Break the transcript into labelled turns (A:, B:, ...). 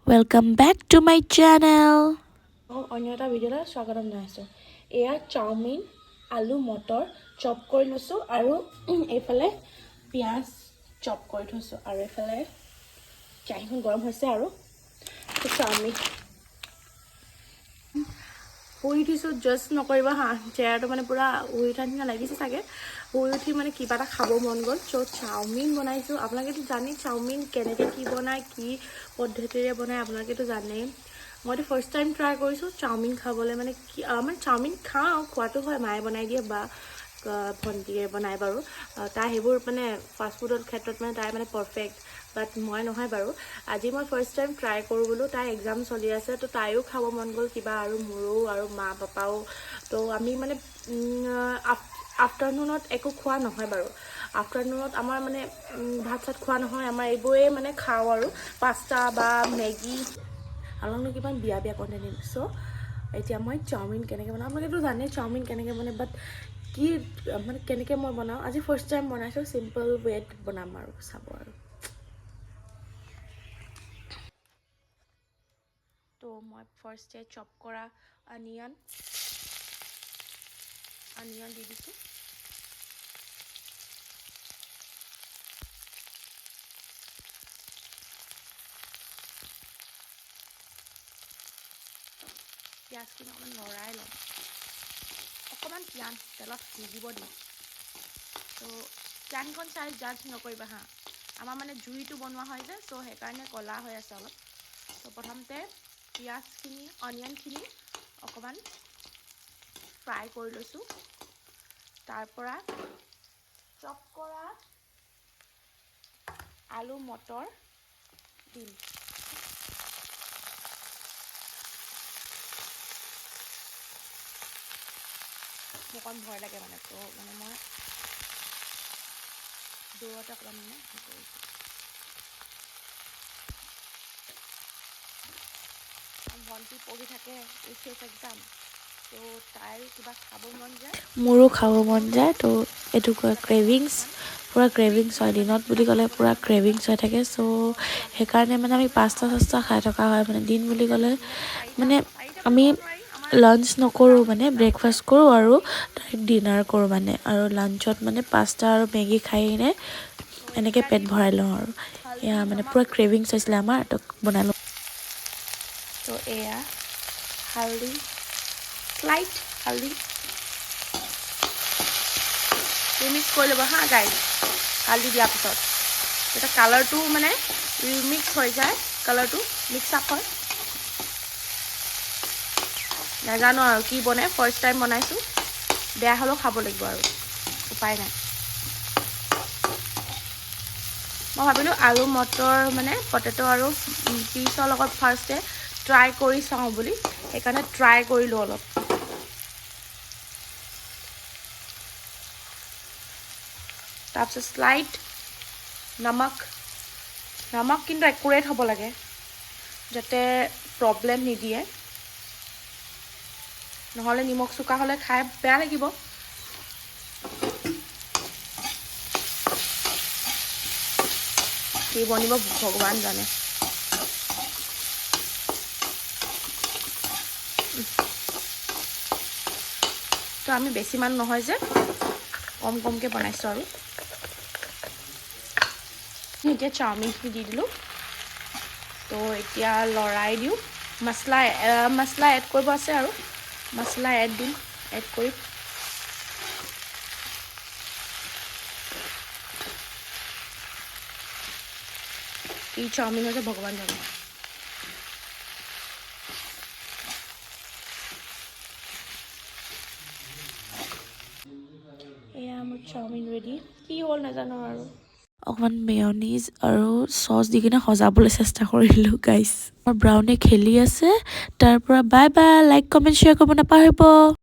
A: Welcome back to my channel.
B: অন্য এটা ভিডিঅ'লৈ স্বাগতম জনাইছোঁ। এয়া চাওমিন, আলু মটৰ চপ কৰি লৈছোঁ আৰু এইফালে পিঁয়াজ চপ কৰি থৈছোঁ আৰু এইফালে কেৰাহীখন গৰম হৈছে আৰু চাওমিন শুই উঠিছোঁ। জাষ্ট নকৰিবা হা, চেয়াৰটো মানে পূৰা শুই উঠা নিচিনা লাগিছে চাগে। শুই উঠি মানে কিবা এটা খাব মন গ'ল, চ' চাওমিন বনাইছোঁ। আপোনালোকেতো জানেই চাওমিন কেনেকৈ কি বনায়, কি পদ্ধতিৰে বনায় আপোনালোকেতো জানেই। মইতো ফাৰ্ষ্ট টাইম ট্ৰাই কৰিছোঁ চাওমিন খাবলৈ। মানে কি মানে চাওমিন খাওঁ, খোৱাটো হয়, মায়ে বনাই দিয়ে বা ভণ্টিয়ে বনাই বাৰু। তাই সেইবোৰ মানে ফাষ্টফুডৰ ক্ষেত্ৰত মানে তাই মানে পাৰফেক্ট, বাট মই নহয় বাৰু। আজি মই ফাৰ্ষ্ট টাইম ট্ৰাই কৰোঁ বোলো। তাই এক্সাম চলি আছে, তো তাইও খাব মন গ'ল কিবা, আৰু মোৰো আৰু মা পাপাও। তো আমি মানে আফটাৰনুনত একো খোৱা নহয় বাৰু। আফটাৰনুনত আমাৰ মানে ভাত চাত খোৱা নহয়, আমাৰ এইবোৰেই মানে খাওঁ আৰু পাস্তা বা মেগী। আপোনালোকে কিমান বিয়া কণ্টেণ্ট দিম। চ' এতিয়া মই চাওমিন কেনেকৈ বনাওঁ, আপোনালোকেতো জানেই চাওমিন কেনেকৈ বনায়, বাট কি মানে কেনেকৈ মই বনাওঁ আজি ফাৰ্ষ্ট টাইম বনাইছোঁ। চিম্পল ৱেত বনাম আৰু চাব আৰু। তো মই ফাৰ্ষ্টে চপ কৰা অনিয়ন দি দিছোঁ। পিঁয়াজখিনি অকণমান লৰাই ল'ম, অকণমান পিঁয়াজ তেলত সিজিব দিম। তো পিঁয়াজখন চাই জাজ নকৰিবা হা, আমাৰ মানে জুইটো বনোৱা হয় যে, চ' সেইকাৰণে ক'লা হৈ আছে অলপ। তো প্ৰথমতে পিঁয়াজখিনি অনিয়নখিনি অকণমান ফ্ৰাই কৰি লৈছোঁ। তাৰপৰা চপ কৰা আলু মটৰ দিম। মোৰ অকণ ভয় লাগে মানে, তো মানে মই দূৰতে অকণমান মানে হেৰি কৰিছোঁ। ভণ্টি পঢ়ি থাকে এইচএছ এক্সাম, তো তাইৰ কিবা খাব মন যায়,
A: মোৰো খাব মন যায়। তো এইটো কয় ক্ৰেভিংছ, পূৰা ক্ৰেভিংছ হয়। দিনত বুলি ক'লে পূৰা ক্ৰেভিংছ হৈ থাকে। চ' সেইকাৰণে মানে আমি পাস্তা চাস্তা খাই থকা হয়। মানে দিন বুলি ক'লে মানে আমি লাঞ্চ নকৰোঁ, মানে ব্ৰেকফাষ্ট কৰোঁ আৰু ডাইৰেক্ট ডিনাৰ কৰোঁ মানে। আৰু লাঞ্চত মানে পাস্তা আৰু মেগী খাই কিনে এনেকৈ পেট ভৰাই লওঁ আৰু। এয়া মানে পূৰা ক্ৰেভিংছ হৈছিলে আমাৰ, তো বনাই লওঁ। তো এয়া হালধি, লাইট হালধি ৰিমিক্স কৰি ল'ব হা গাইজ। হালধি দিয়াৰ পিছত তেতিয়া কালাৰটো মানে ৰিমিক্স হৈ যায়, কালাৰটো মিক্স আপ হয়। নাজানো আৰু কি বনাই, ফাৰ্ষ্ট টাইম বনাইছোঁ। বেয়া হ'লেও খাব লাগিব আৰু, উপায় নাই। মই ভাবিলোঁ আলু মটৰ মানে পটেটো আৰু পিচৰ লগত ফাৰ্ষ্টে ট্ৰাই কৰি চাওঁ বুলি, সেইকাৰণে ট্ৰাই কৰিলোঁ অলপ। তাৰপিছত স্লাইট নমক কিন্তু একুৰেট হ'ব লাগে, যাতে প্ৰব্লেম নিদিয়ে, নহ'লে নিমখ চোকা হ'লে খাই বেয়া লাগিব। কি বনিব ভগৱান জানে। তো আমি বেছি মানুহ নহয় যে কমকৈ বনাইছোঁ আৰু। এতিয়া চাওমিনখিনি দি দিলোঁ। তো এতিয়া লৰাই দিওঁ। মছলা এড কৰিব আছে আৰু মছলা এড কৰি কি চাওমিন হৈছে ভগৱান জানে। এয়া মোৰ চাওমিন ৰেডি। কি হ'ল নাজানো আৰু। অকণমান মেয়নিজ আৰু চচ দি কিনে সজাবলৈ চেষ্টা কৰিলোঁ গাইছ। ব্ৰাউনে খেলি আছে। তাৰ পৰা bye bye, like comment share কৰিব নাপাহৰিব।